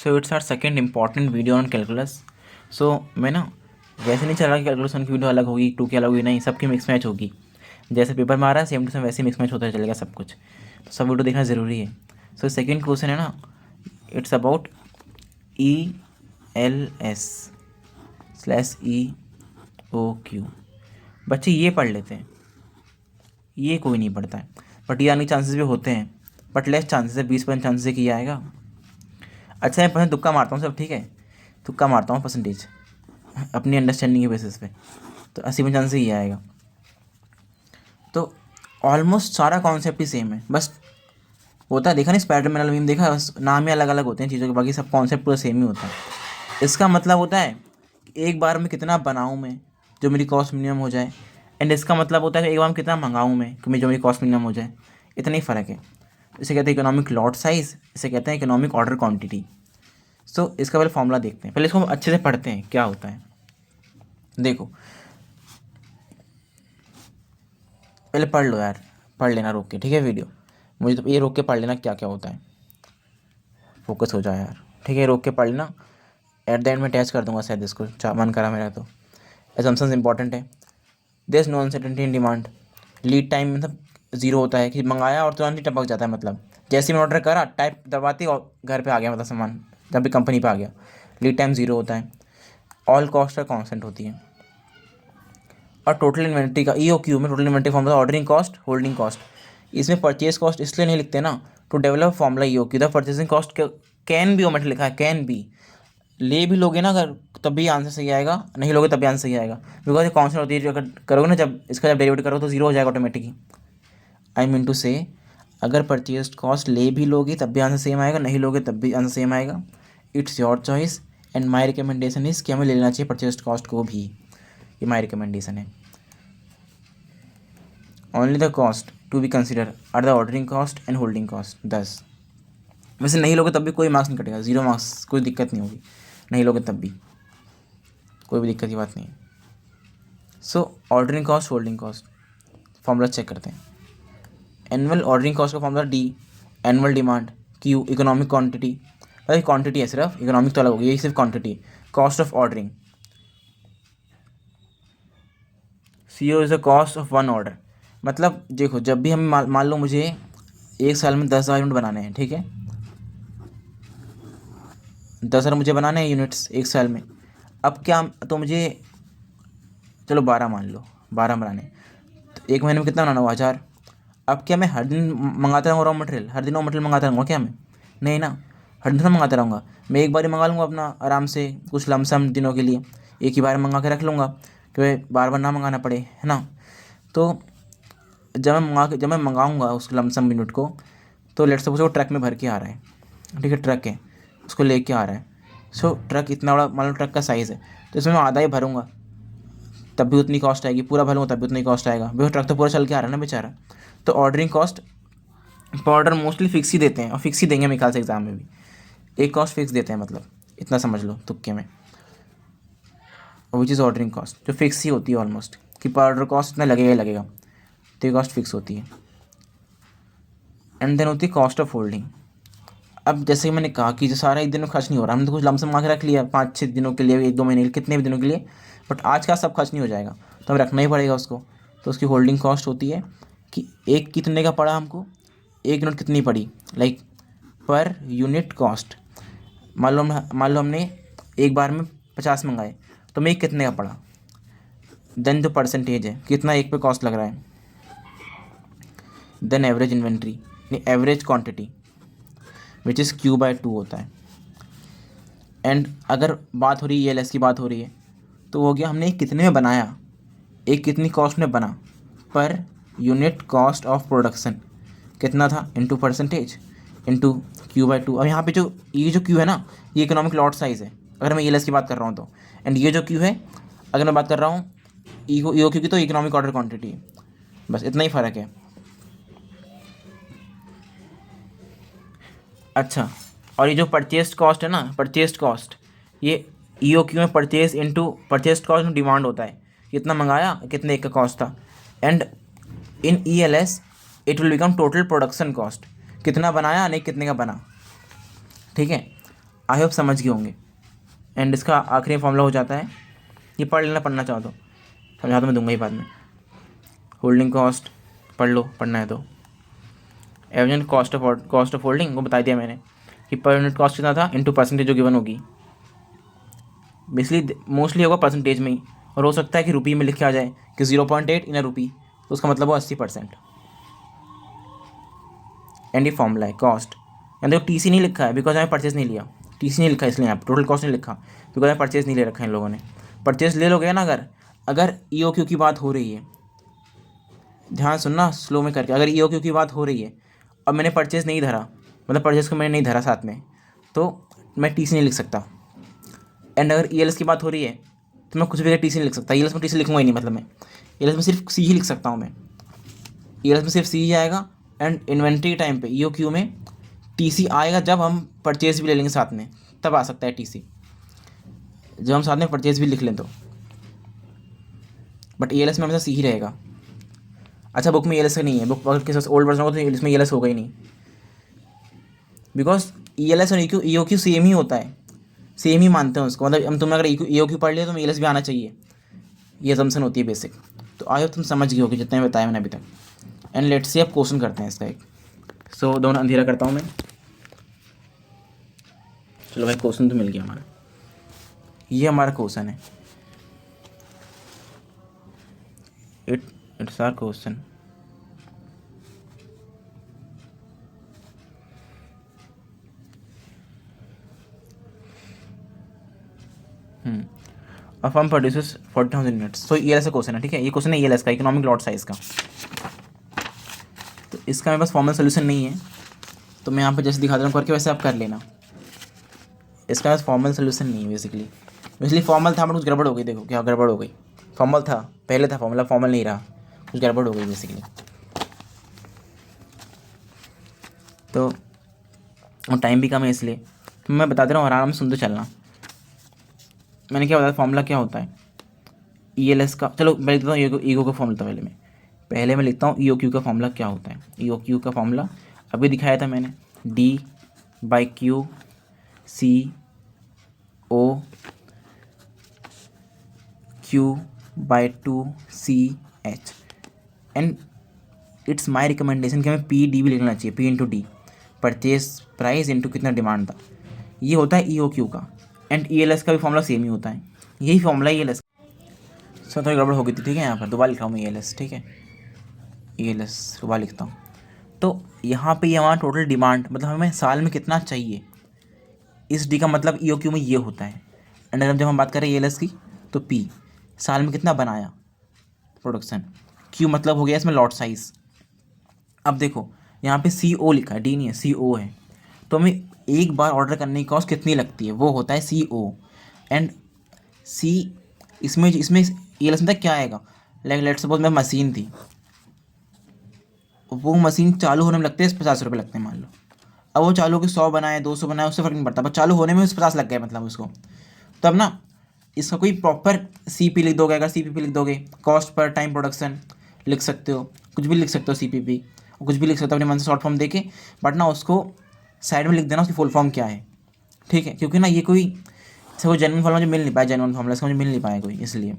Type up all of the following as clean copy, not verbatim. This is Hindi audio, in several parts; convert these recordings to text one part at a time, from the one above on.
So it's our second important video on calculus. So मैं ना वैसे नहीं चल रहा कि कैलकुलेशन की वीडियो अलग होगी, टू की अलग होगी, नहीं, सबकी मिक्स मैच होगी। जैसे पेपर में आ रहा है सेम टू सेम वैसे मिक्स मैच होता चलेगा सब कुछ, तो सब वीडियो देखना ज़रूरी है। सो सेकेंड क्वेश्चन है ना, इट्स अबाउट ELS/EOQ। बच्चे ये पढ़ लेते हैं, ये कोई नहीं पढ़ता है, बट ये आने के चांसेस भी होते हैं, बट लेस चांसेस है, 20% चांसेस है कि ये आएगा। अच्छा मैं परसेंट तुक्का मारता हूँ सब, ठीक है, तुक्का मारता हूँ परसेंटेज अपनी अंडरस्टैंडिंग के बेसिस पे, तो 80% चांस से ये आएगा। तो ऑलमोस्ट सारा कॉन्सेप्ट ही सेम है, बस होता है, देखा नहीं स्पाइडरमैन वाला मीम देखा, बस नाम ही अलग अलग होते हैं चीज़ों के, बाकी सब कॉन्सेप्ट पूरा सेम ही होता है। इसका मतलब होता है कि एक बार में कितना बनाऊँ मैं जो मेरी कॉस्ट मिनिमम हो जाए, एंड इसका मतलब होता है कि एक बार में कितना मंगाऊँ मैं कि जो मेरी कॉस्ट मिनिमम हो जाए। इतना ही फ़र्क है। इसे कहते हैं इकोनॉमिक लॉट साइज़, इसे कहते हैं इकोनॉमिक ऑर्डर क्वान्टिटी। सो इसका पहले फॉर्मूला देखते हैं, पहले इसको अच्छे से पढ़ते हैं क्या होता है। देखो पहले पढ़ लो यार, पढ़ लेना रोक के, ठीक है वीडियो, मुझे तो ये रोक के पढ़ लेना क्या क्या होता है, फोकस हो जाए यार, ठीक है, रोक के पढ़ लेना। एट द एंड में अटैच कर दूंगा शायद इसको, मन करा मेरा तो। एजम्पशंस इंपॉर्टेंट है। There is no uncertainty in demand. Lead time मतलब जीरो होता है कि मंगाया और तुरंत ही टपक जाता है, मतलब जैसे ही मैं ऑर्डर करा टाइप दबाती और घर पे आ गया, मतलब सामान जब भी कंपनी पे आ गया। लीड टाइम जीरो होता है। ऑल कॉस्ट का कॉन्स्टेंट होती है। और टोटल इन्वेंट्री का EOQ में total inventory formula ordering cost, holding cost. इसमें परचेज कॉस्ट इसलिए नहीं लिखते ना, to develop formula EOQ the purchasing cost can be omitted लिखा है, कैन बी। ले भी लोगे ना अगर तब भी आंसर सही आएगा, नहीं लोगे तब भी आंसर सही आएगा, बिकॉज ये कॉन्स्टेंट होती है, जो अगर करोगे ना जब इसका जब डेरिवेटिव करोगे तो जीरो हो जाएगा ऑटोमेटिकली। आई मीन टू से अगर परचेज कॉस्ट ले भी लोगे तब भी आंसर सेम आएगा, नहीं लोगे तब भी आंसर सेम आएगा। It's your choice and my recommendation is कि हमें ले लेना चाहिए परचेज कॉस्ट को भी, ये माई रिकमेंडेशन है। Only the cost to be consider are the ordering cost and holding cost 10। वैसे नहीं लोगे तब भी कोई मार्क्स नहीं कटेगा, 0 मार्क्स, कोई दिक्कत नहीं होगी, नहीं लोगे तब भी कोई भी दिक्कत की बात नहीं है। So ordering cost, holding cost, formula check करते हैं। एनुअल ऑर्डरिंग कॉस्ट का formula D, annual demand Q, economic quantity, भाई क्वांटिटी है सिर्फ, इकोनॉमिक तो अलग होगी, यही सिर्फ quantity. Cost of ordering, CO is the cost of one order. मतलब देखो जब भी हम मान लो मुझे एक साल में 10,000 यूनिट बनाने हैं, ठीक है, 10,000 मुझे बनाने हैं यूनिट्स एक साल में। अब क्या, तो मुझे चलो 12 मान लो, 12 बनाने, तो एक महीने में कितना बनाना हुआ, 1000। अब क्या मैं हर दिन मंगाता रहूँगा रॉ मटेरियल, हर दिन रॉ मटेरियल मंगाता रहूँगा क्या मैं, नहीं ना, हर दिन मंगाता रहूँगा। मैं एक बार ही मंगा लूँगा अपना आराम से कुछ लमसम दिनों के लिए, एक ही बार मंगा के रख लूँगा कि बार बार ना मंगाना पड़े, है ना। तो जब मैं मंगाऊँगा उस लमसम यूनिट को, तो लेट्स सपोज वो ट्रक में भर के आ रहा है, ठीक है, ट्रक है उसको लेके आ रहा है। सो ट्रक इतना बड़ा, मान लो ट्रक का साइज़ है, तो इसमें मैं आधा ही भरूँगा तब भी उतनी कॉस्ट आएगी, पूरा भरूँगा तब भी उतनी कॉस्ट आएगा, भाई ट्रक तो पूरा चल के आ रहा है ना बेचारा। तो ऑर्डरिंग कॉस्ट पर ऑर्डर मोस्टली फिक्स ही देते हैं, और फिक्स ही देंगे मेरे ख्याल से एग्जाम में भी, एक कॉस्ट फिक्स देते हैं, मतलब इतना समझ लो तुक्के में। विच इज़ ऑर्डरिंग कॉस्ट, जो फिक्स ही होती है ऑलमोस्ट, कि पर ऑर्डर कॉस्ट इतना लगेगा ही लगेगा, तो ये कॉस्ट फिक्स होती है। एंड देन होती है कॉस्ट ऑफ होल्डिंग। अब जैसे कि मैंने कहा कि जो सारा एक दिन में खर्च नहीं हो रहा, हमने तो कुछ लमसम मांग रख लिया 5-6 दिनों के लिए, 1-2 महीने के लिए, कितने भी दिनों के लिए, बट आज का सब खर्च नहीं हो जाएगा, तो हमें रखना ही पड़ेगा उसको। तो उसकी होल्डिंग कॉस्ट होती है कि एक कितने का पड़ा हमको, एक यूनिट कितनी पड़ी, लाइक पर यूनिट कॉस्ट। मान लो हमने एक बार में 50 मंगाए, तो मैं एक कितने का पड़ा, देन जो परसेंटेज है कितना एक पे कॉस्ट लग रहा है, then average inventory, average quantity which is Q/2 होता है। एंड अगर बात हो रही है ELS की बात हो रही है, तो हो गया हमने एक कितने में बनाया, एक कितनी कॉस्ट में बना, per unit cost of production कितना था, इंटू परसेंटेज इंटू Q/2। अब यहाँ पे जो ये जो Q है ना, ये इकोनॉमिक लॉट साइज़ है अगर मैं ELS की बात कर रहा हूँ तो, एंड ये जो Q है अगर मैं बात कर रहा हूँ EOQ की, तो इकोनॉमिक ऑर्डर क्वांटिटी है, बस इतना ही फ़र्क है। अच्छा, और ये जो परचेज कॉस्ट है ना, परचेज कॉस्ट, ये EOQ में परचेज इंटू परचेज कॉस्ट में डिमांड होता है, कितना मंगाया कितने एक का कॉस्ट था। And in ELS it will become total production cost, कितना बनाया नहीं कितने का बना, ठीक है। आई होप समझ गए होंगे। एंड इसका आखिरी फॉर्मूला हो जाता है, ये पढ़ लेना, पढ़ना चाहो तो समझा तो मैं दूंगा ही बाद में। होल्डिंग कॉस्ट पढ़ लो, पढ़ना है तो। एवरेज कॉस्ट ऑफ होल्डिंग वो बता दिया मैंने कि पर यूनिट कॉस्ट कितना था इंटू परसेंटेज जो गिवन होगी। बेसिकली मोस्टली होगा परसेंटेज में ही, और हो सकता है कि रुपये में लिख के आ जाए कि 0.8 इन रुपी, तो उसका मतलब वो 80%। एंड ये फॉर्मूला है कॉस्ट। एंड देखो टीसी नहीं लिखा है बिकॉज हमें परचेज नहीं लिया, टीसी नहीं लिखा इसलिए यहाँ पर टोटल कॉस्ट नहीं लिखा बिकॉज हमें परचेज नहीं ले रखा है इन लोगों ने। परचेज ले लोगे ना अगर ईओक्यू की बात हो रही है, ध्यान सुनना स्लो में करके, अगर ईओक्यू की बात हो रही है अब मैंने परचेज नहीं धरा, मतलब परचेज को मैंने नहीं धरा साथ में, तो मैं टीसी नहीं लिख सकता। एंड अगर ईएलएस की बात हो रही है तो मैं कुछ भी टीसी नहीं लिख सकता, ईएलएस में टीसी लिखूंगा ही नहीं, मतलब मैं ईएलएस में सिर्फ सी ही लिख सकता हूँ मैं, ईएलएस में सिर्फ सी ही आएगा। एंड इन्वेंट्री टाइम पे ईओक्यू में टीसी आएगा जब हम परचेज भी ले लेंगे साथ में, तब आ सकता है टीसी, जब हम साथ में परचेज भी लिख लें तो। बट ईएलएस में हमेशा सी ही रहेगा। अच्छा बुक में ईएलएस नहीं है, बुक अगर किसी ओल्ड वर्जन होगा तो इसमें ईएलएस होगा ही नहीं, बिकॉज ईएलएस और ईओक्यू सेम ही होता है, सेम ही मानते हैं उसको, मतलब हम तुमने अगर ईओक्यू पढ़ लिया तो ईएलएस भी आना चाहिए, ये असम्पशन होती है बेसिक। तो आई होप तुम समझ गए होगे जितने बताया मैंने अभी तक। एंड लेट्स से अब क्वेश्चन करते हैं इसका एक। सो दोनों अंधेरा करता हूँ मैं। चलो भाई क्वेश्चन तो मिल गया हमारा, ये हमारा क्वेश्चन है, it's our question. A firm produces 40,000 units. तो ईएलएस का क्वेश्चन है, ठीक है, ये क्वेश्चन है ईएलएस का, इकोनॉमिक लॉट साइज का। तो इसका मेरे पास फॉर्मल सोल्यूशन नहीं है, तो मैं यहाँ पे जैसे दिखा रहा हूँ करके वैसे आप कर लेना। इसका पास फॉर्मल सोल्यूशन नहीं है बेसिकली फॉर्मल था बट कुछ गड़बड़ हो गई, देखो क्या गड़बड़ हो गई। फॉर्मल था पहले था फॉर्मूला, फॉर्मल नहीं रहा, कुछ गड़बड़ हो गई बेसिकली। तो और टाइम भी कम है इसलिए तो मैं बता दे रहा हूँ, आराम से सुनते चलना। मैंने क्या बताया फॉर्मूला क्या होता है ईएलएस का। चलो मैं लिखता हूँ ईगो का फॉर्मूला था, पहले मैं लिखता हूँ ईओक्यू का फॉर्मूला क्या होता है। ईओक्यू का फॉर्मूला अभी दिखाया था मैंने, D/Q CO Q/2CH। And it's my recommendation कि हमें PD भी लिखना चाहिए, P/D, परचेज प्राइस इंटू कितना डिमांड था। ये होता है ईओक्यू का। एंड ईएलएस का भी फॉर्मूला सेम ही होता है, यही फॉर्मूला ईएलएस। सो थोड़ी गड़बड़ हो गई थी, ठीक है, यहाँ पर दोबारा लिखा हूँ मैं ईएलएस, ठीक है, ईएलएस दोबारा लिखता हूँ। तो यहाँ पे ये हमारा टोटल डिमांड, मतलब हमें साल में कितना चाहिए, इस डी का मतलब ईओक्यू में ये होता है। एंड अगर जब हम बात करें ईएलएस की तो पी साल में कितना बनाया प्रोडक्शन, क्यू मतलब हो गया इसमें लॉट साइज। अब देखो यहाँ पे CO लिखा है, डी नहीं है, CO है, तो हमें एक बार ऑर्डर करने की कॉस्ट कितनी लगती है, वो होता है CO। एंड सी इसमें ईएलएस में क्या आएगा, लाइक लेट्स सपोज मैं मशीन थी, वो मशीन चालू होने में लगते हैं 50 रुपये लगते हैं मान लो। अब वो चालू के 100 बनाए 200 बनाए उससे फ़र्क नहीं पड़ता, बस चालू होने में उस 50 लग गए मतलब उसको। तब ना इसका कोई प्रॉपर CP लिख दोगे, अगर CPP लिख दोगे कॉस्ट पर टाइम प्रोडक्शन लिख सकते हो, कुछ भी लिख सकते हो CPP, कुछ भी लिख सकते हो अपने मन से शॉर्ट फॉर्म देके, बट ना उसको साइड में लिख देना उसकी फुल फॉर्म क्या है, ठीक है, क्योंकि ना ये कोई जेन्युइन फॉर्म मुझे मिल नहीं पाया, जेन्युइन फॉर्मूला इसका मुझे मिल नहीं पाया कोई, इसलिए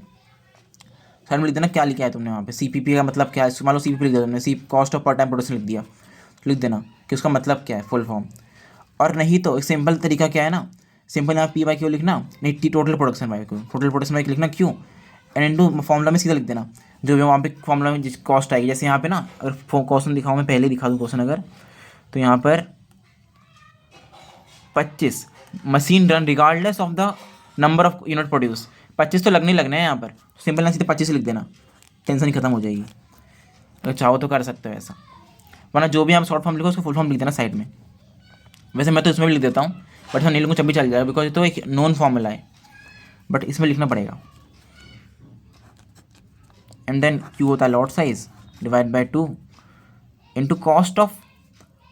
साइड में लिख देना क्या लिखा है तुमने वहाँ पे, CPP का मतलब क्या है, मान लो CPP लिख दिया तुमने, कॉस्ट ऑफ पर टाइम प्रोडक्शन लिख दिया, लिख देना कि उसका मतलब क्या है फुल फॉर्म। और नहीं तो एक सिंपल तरीका क्या है ना, सिंपल यहाँ P/Q लिखना, नहीं total production by Q, total production by लिखना क्यों, एंड इनटू फॉर्मूला में सीधा लिख देना जो भी वहाँ पे फॉर्मूला में जिस कॉस्ट आएगी। जैसे यहाँ पे ना अगर क्वेश्चन दिखाऊँ, मैं पहले दिखा दूँ क्वेश्चन अगर, तो यहाँ पर 25 machine run regardless of the number of unit produce, 25 तो लगने ही लगना है यहाँ पर, सिंपल ना सीधे 25 लिख देना, टेंशन ही खत्म हो जाएगी। अगर चाहो तो कर सकते हो ऐसा, वरना जो भी आप शॉर्ट फॉर्म लिखो उसको फुल फॉर्म लिख देना साइड में। वैसे मैं तो इसमें भी लिख देता हूँ बट इसमें नहीं लिखूँ जब भी चल जाएगा बिकॉज ये तो एक नॉन फॉर्मूला है, बट इसमें लिखना पड़ेगा। एंड देन क्यू होता है lot size divide by 2 into cost of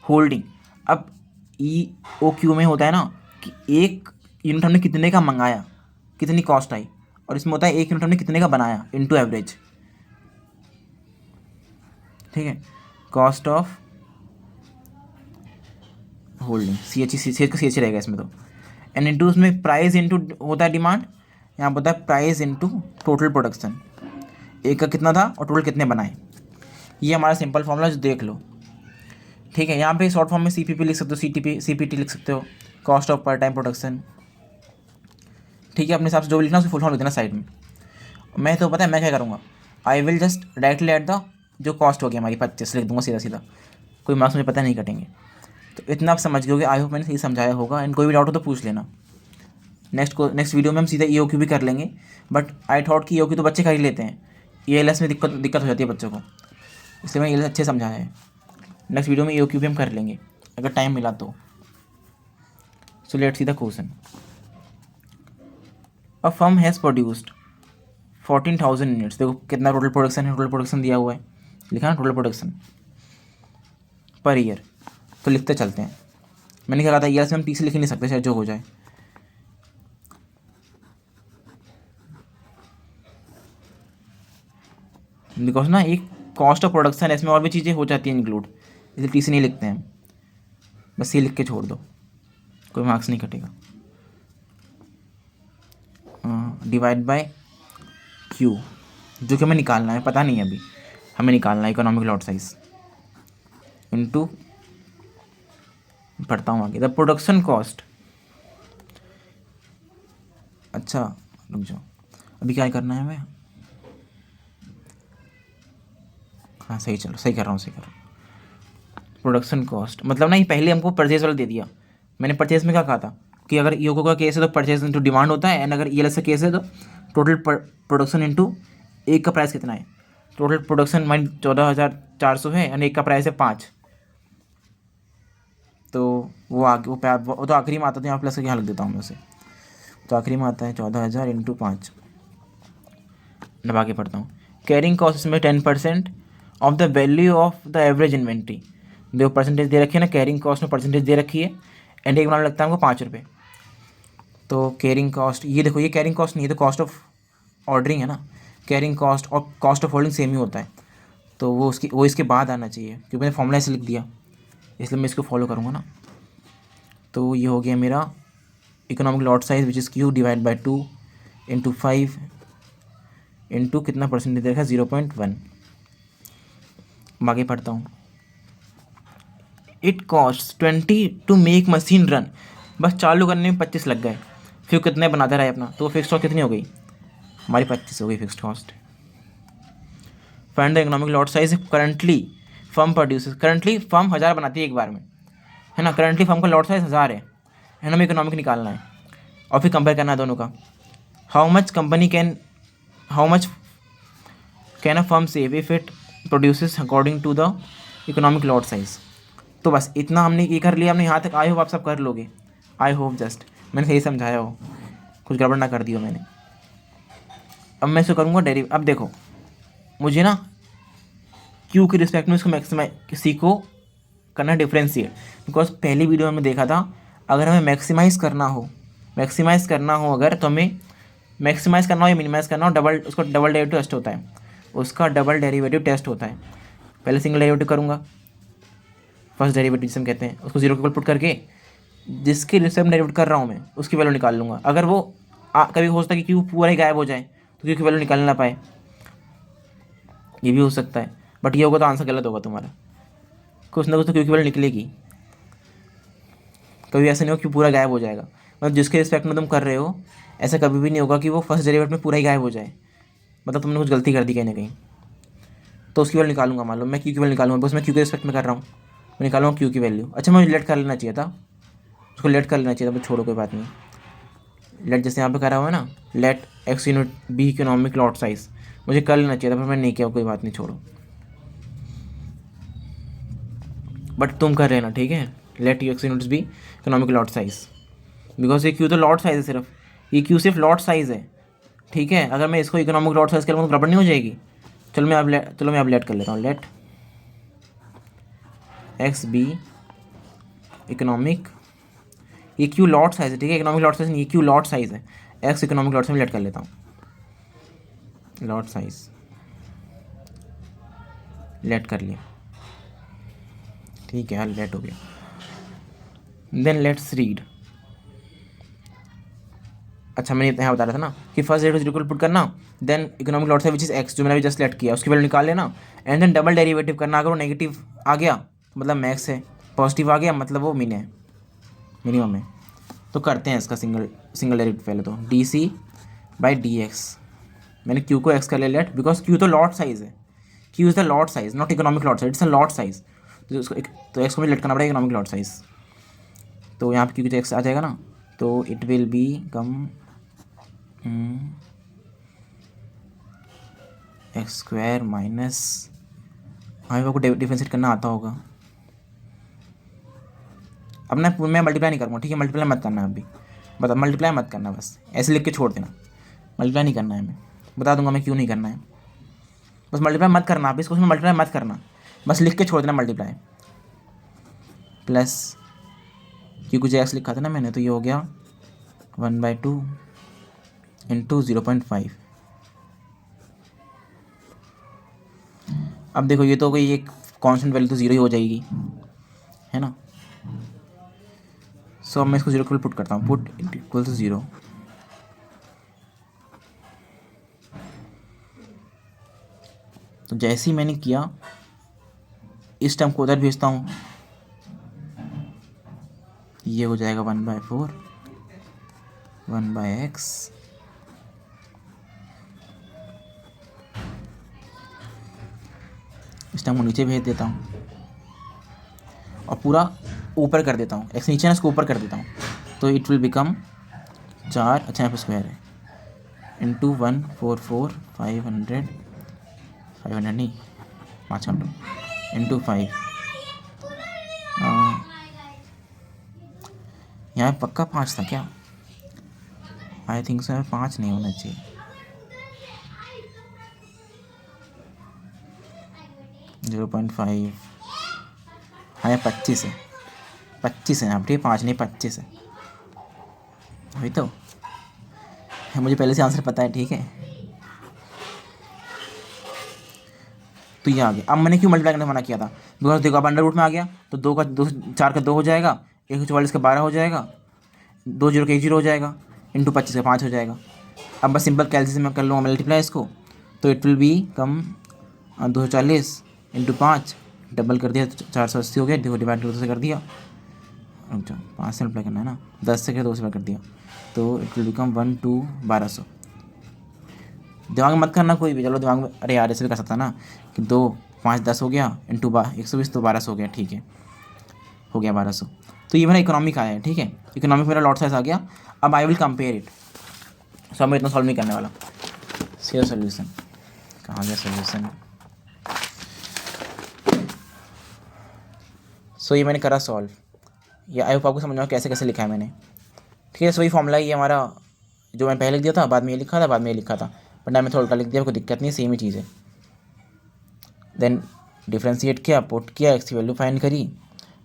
holding. अब EOQ में होता है ना कि एक यूनिट हमने कितने का मंगाया, कितनी कॉस्ट आई, और इसमें होता है एक यूनिट हमने कितने का बनाया इंटू एवरेज, ठीक है, कॉस्ट ऑफ होल्डिंग CH का CH रहेगा इसमें तो। एन इंटू उसमें प्राइस इंटू होता है डिमांड, यहाँ पर होता है प्राइस इंटू टोटल प्रोडक्शन, एक का कितना था और टोटल कितने बनाए। ये हमारा सिंपल फॉर्मूला जो देख लो, ठीक है। यहाँ पे शॉर्ट फॉर्म में CPP लिख सकते हो, CPT लिख सकते हो, कॉस्ट ऑफ पर टाइम प्रोडक्शन, ठीक है। अपने हिसाब से जो भी लिखना उसको फुल फॉर्म लिख देना साइड में। मैं तो पता है मैं क्या करूँगा, I will just directly at the जो कॉस्ट हो गई हमारी 25 लिख दूँगा सीधा सीधा, कोई मार्क्स मुझे पता नहीं कटेंगे। तो इतना आप समझ गए, आई होप मैंने सही समझाया होगा। एंड कोई भी डाउट हो तो पूछ लेना। नेक्स्ट वीडियो में हम सीधा EOQ भी कर लेंगे, बट आई थॉट कि EOQ तो बच्चे कर ही लेते हैं, ALS में दिक्कत हो जाती है बच्चों को, इसलिए मैं ALS अच्छे समझाया है। नेक्स्ट वीडियो में EOQ भी हम कर लेंगे अगर टाइम मिला तो। So let's see the question. A firm has produced 14,000 units. देखो कितना टोटल प्रोडक्शन है, टोटल प्रोडक्शन दिया हुआ है, लिखा ना टोटल प्रोडक्शन पर ईयर। तो लिखते चलते हैं। मैंने क्या कहा था, ईयर से हम T से लिख ही नहीं सकते, शायद जो हो जाए। बिकॉज ना एक कॉस्ट ऑफ प्रोडक्शन है, इसमें और भी चीज़ें हो जाती हैं इंक्लूड, इसलिए T से नहीं लिखते हैं। बस ये लिख के छोड़ दो, कोई मार्क्स नहीं कटेगा। डिवाइड बाय Q, जो कि हमें निकालना है, पता नहीं है अभी, हमें निकालना है इकोनॉमिक लॉट साइज, इनटू पढ़ता हूँ आगे, द प्रोडक्शन कॉस्ट। अच्छा रुक जाओ, अभी क्या करना है हमें। हाँ सही, चलो सही कर रहा हूँ। प्रोडक्शन कॉस्ट मतलब ना, ये पहले हमको परचेज वाला दे दिया। मैंने परचेज में क्या कहा था कि अगर EOQ का केस है तो परचेज इंटू डिमांड होता है, एंड अगर ELS का केस है तो टोटल प्रोडक्शन इंटू एक का प्राइस कितना है। टोटल प्रोडक्शन हमारी 14,400 है, एंड एक का प्राइस है 5, तो वो आगे वो तो आखिरी में आता था, यहाँ प्लस यहाँ लिख देता हूँ मैं उसे। तो आखिरी में आता है 14,000 इंटू 5। दबा के पढ़ता हूँ। कैरिंग कॉस्ट इसमें 10% of the value of the average inventory. देखो परसेंटेज दे रखी है ना, कैरिंग कॉस्ट में परसेंटेज दे रखी है, एंड एक बनाना लगता है हमको 5 रुपये। तो कैरिंग कॉस्ट, ये देखो ये कैरिंग कॉस्ट नहीं है, तो कॉस्ट ऑफ ऑर्डरिंग है ना। कैरिंग कॉस्ट और कॉस्ट ऑफ होल्डिंग सेम ही होता है, तो वो इसके बाद आना चाहिए, क्योंकि मैंने फॉर्मूला ऐसे लिख दिया, इसलिए मैं इसको फॉलो करूँगा ना। तो ये हो गया मेरा economic lot size which is Q divide by 2 into 5 into कितना परसेंटेज देखा 0.1। आगे पढ़ता हूँ। It cost 20 to make machine run. बस चालू करने में 25 लग गए, फिर कितने बनाते रहे अपना, तो फिक्स कॉस्ट कितनी हो गई हमारी 25 हो गई fixed cost. Find the economic lot size currently firm produces. Currently firm 1000 बनाती है एक बार में, है ना। करंटली फर्म का लॉट साइज 1000 है ना, हमें इकोनॉमिक निकालना है और फिर कंपेयर करना है दोनों का। How much can a firm save if it produces according to the economic lot size. तो बस इतना हमने ये कर लिया, हमने यहाँ तक। आई होप आप सब कर लोगे, आई होप जस्ट मैंने सही समझाया हो, कुछ गड़बड़ ना कर दी हो मैंने। अब मैं इसको करूँगा डेरिव। अब देखो मुझे ना Q के रिस्पेक्ट में इसको मैक्सिमाइज किसी को करना डिफरेंशिएट, बिकॉज पहली वीडियो में देखा था अगर हमें मैक्सिमाइज़ करना हो अगर, तो हमें मैक्सिमाइज़ करना हो या मिनिमाइज़ करना हो, उसका डबल डेरिवेटिव टेस्ट होता है, उसका डबल डेरिवेटिव टेस्ट होता है। पहले सिंगल डेरिवेटिव करूँगा, फर्स्ट डेरिवेटिव जिसे हम कहते हैं, उसको 0 के ऊपर पुट करके जिसके रिस्पेक्ट में डेरिवेट कर रहा हूँ मैं उसकी वैल्यू निकाल लूँगा। अगर वो कभी हो सकता है कि Q पूरा ही गायब हो जाए तो Q की वैल्यू निकाल ना पाए, ये भी हो सकता है। बट ये होगा तो आंसर गलत होगा तुम्हारा, कुछ ना कुछ तो Q की वैल्यू निकलेगी। कभी ऐसा नहीं हो कि पूरा गायब हो जाएगा, मतलब जिसके रिस्पेक्ट में तुम कर रहे हो ऐसा कभी भी नहीं होगा कि वो फर्स्ट डेरिवेटिव में पूरा ही गायब हो जाए, मतलब तुमने कुछ गलती कर दी कहीं ना कहीं। तो उसकी वैल्यू निकालूंगा, मान लो मैं Q की वैल्यू निकालूंगा, बस मैं Q के रिस्पेक्ट में कर रहा हूँ, मैं निकालूंगा Q की वैल्यू। अच्छा मुझे लेट कर लेना चाहिए था, उसको लेट कर लेना चाहिए था, छोड़ो कोई बात नहीं। लेट जैसे यहाँ पे करा हुआ है ना, let X unit be economic lot size, मुझे कर लेना चाहिए था पर मैंने नहीं किया, कोई बात नहीं छोड़ो। बट तुम कर रहे ना, ठीक है। Let X units be economic lot size, because ये Q तो लॉट साइज है सिर्फ, ये Q सिर्फ लॉट साइज है, ठीक है। अगर मैं इसको इकोनॉमिक लॉट साइज करूँगा तो गड़बड़ नहीं हो जाएगी। चलो मैं अब लेट कर लेता हूँ, लेट X बी इकोनॉमिक, ये Q लॉट साइज है, ठीक है। इकोनॉमिक लॉट साइज नहीं, ये Q लॉट साइज है। X economic lot size let कर लेता हूँ, लॉट साइज लेट कर लिया, ठीक है। लेट हो गया। देन लेट्स रीड अच्छा मैंने यहाँ बता रहा था ना कि फर्स्ट डेरिवेटिव इक्वल पुट करना, then economic lot size which is X जो मैंने अभी जस्ट लेट किया उसकी वैल्यू निकाल लेना, एंड देन डबल डेरिवेटिव करना। अगर वो नेगेटिव आ गया मतलब मैक्स है, पॉजिटिव आ गया मतलब वो मिनिमम है। तो करते हैं इसका सिंगल डेरिवेटिव पहले। तो D C by D X, मैंने क्यू को एक्स कर ले लेट, बिकॉज क्यू तो लॉट साइज है, Q is the lot size not economic lot size, it's a lot size. तो उसको तो एक्स को मुझे लेट करना पड़ेगा इकोनॉमिक लॉट साइज। तो यहाँ पे क्यू की एक्स आ जाएगा ना, तो it will be come x square minus, हमें आपको डिफरेंशिएट करना आता होगा। अब ना मैं मल्टीप्लाई नहीं करूँगा, ठीक है, मल्टीप्लाई मत करना अभी, बता मल्टीप्लाई मत करना, बस ऐसे लिख के छोड़ देना, मल्टीप्लाई नहीं करना है। मैं बता दूंगा मैं क्यों नहीं करना है, बस मल्टीप्लाई मत करना आप इसको, उसमें मल्टीप्लाई मत करना, बस लिख के छोड़ देना मल्टीप्लाई। प्लस क्यों कुछ एक्स लिखा था ना मैंने, तो ये हो गया 1/2 इंटू 0.5। अब देखो ये तो कोई एक कांस्टेंट वैल्यू तो ज़ीरो ही हो जाएगी, है ना। सो अब मैं इसको जीरो पुट करता हूँ, पुट इक्वल टू 0। तो जैसे ही मैंने किया इस टर्म को उधर भेजता हूँ, ये हो जाएगा 1/4 1/x, इस टर्म को नीचे भेज देता हूँ और पूरा ऊपर कर देता हूँ, एक्स नीचे ना इसको ऊपर कर देता हूँ, तो इट विल बिकम 4, अच्छा यहाँ पर स्क्वायर है, इंटू 144 500 नहीं 5 इंटू 5, यहाँ पक्का 5 था क्या, आई थिंक सो 5 नहीं होना चाहिए, जीरो 0.5, हाँ ये 25 है, 25 है यहाँ पर, 5 नहीं 25 है, वही तो मुझे पहले से आंसर पता है, ठीक है। तो ये आ गया। अब मैंने क्यों मल्टीप्लाई करने मना किया था, बिकॉज देखो अब अंडर रूट में आ गया तो 2 का 2 4 का 2 हो जाएगा, 144 का 12 हो जाएगा, 2 0 का 1 0 हो जाएगा, इंटू 25 का 5 हो जाएगा। अब बस सिंपल कैलकुलेशन में कर लूँगा मल्टीप्लाई इसको, तो it will be come 240 into 5, double कर दिया तो 480 हो गया, देखो डिवाइड 2 से कर दिया, अच्छा 5 से मल्टीप्लाई करना है ना, 10 से कर 2 से कर दिया, तो इट विल बिकम 1 2 1200। दिमाग में मत करना कोई भी, चलो दिमाग में, अरे यार ऐसे भी कर सकता ना कि 2 5 10 हो गया इंटू 120 तो 1200 हो गया, ठीक है, हो गया 1200। तो ये मेरा इकोनॉमिक आया है, ठीक है, इकोनॉमिक मेरा लॉट साइज आ गया। अब आई विल कंपेयर इट, सो मैं इतना सॉल्व नहीं करने वाला, सीधा सोल्यूशन, कहाँ गया सोल्यूशन। सो ये मैंने करा सॉल्व, या आई होप आपको समझ में कैसे कैसे लिखा है मैंने, ठीक है। सो ये फॉर्मूला ये हमारा जो मैं पहले लिख दिया था, बाद में ये लिखा था, बाद में ये लिखा था, बट मैं थोड़ा लिख दिया, कोई दिक्कत नहीं, सेम ही चीज़ है। देन डिफ्रेंशिएट किया, पुट किया, एक्स की वैल्यू फाइंड करी,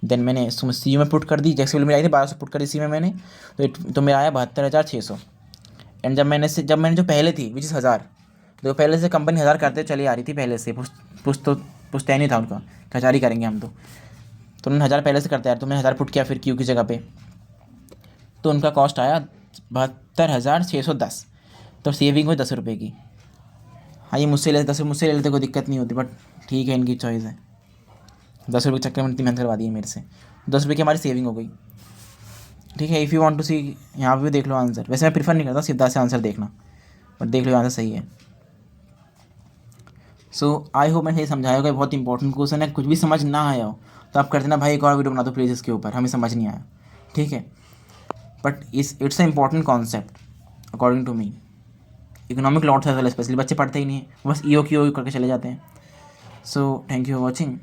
देन मैंने इसमें सी में पुट कर दी, एक्स की वैल्यू मेरी आई थी 1200, पुट करी सी में मैंने, तो मेरा आया 72,600। एंड जब मैंने जो पहले थी विच इज़ 1000, तो पहले से कंपनी 1000 करते चली आ रही थी पहले से, पुछता ही नहीं था उनका, 1000 ही करेंगे हम, तो उन्होंने 1000 पहले से करते यार, तो मैंने 1000 पुट किया फिर क्यू की जगह पे, तो उनका कॉस्ट आया 72,610, तो सेविंग हुई 10 रुपये की। हाँ ये मुझसे ले 10 मुझसे ले लेते कोई दिक्कत नहीं होती, बट ठीक है इनकी चॉइस है, 10 रुपये के चक्कर में इतनी मेहनत करवा दी है मेरे से, 10 रुपये की हमारी सेविंग हो गई, ठीक है। इफ़ यू वांट टू सी, यहाँ पे भी देख लो आंसर, वैसे मैं प्रीफर नहीं करता सीधा से आंसर देखना, बट देख लो आंसर सही है। सो आई होप मैंने ये समझाया होगा, बहुत इंपॉर्टेंट क्वेश्चन है, कुछ भी समझ ना आया हो तो आप कर देना भाई, एक और वीडियो बना दो प्लीज़ इसके ऊपर, हमें समझ नहीं आया, ठीक है। But it's a important concept according to me, economic lot size वाला स्पेशली बच्चे पढ़ते ही नहीं है, बस ई ओ करके चले जाते हैं। So thank you for watching.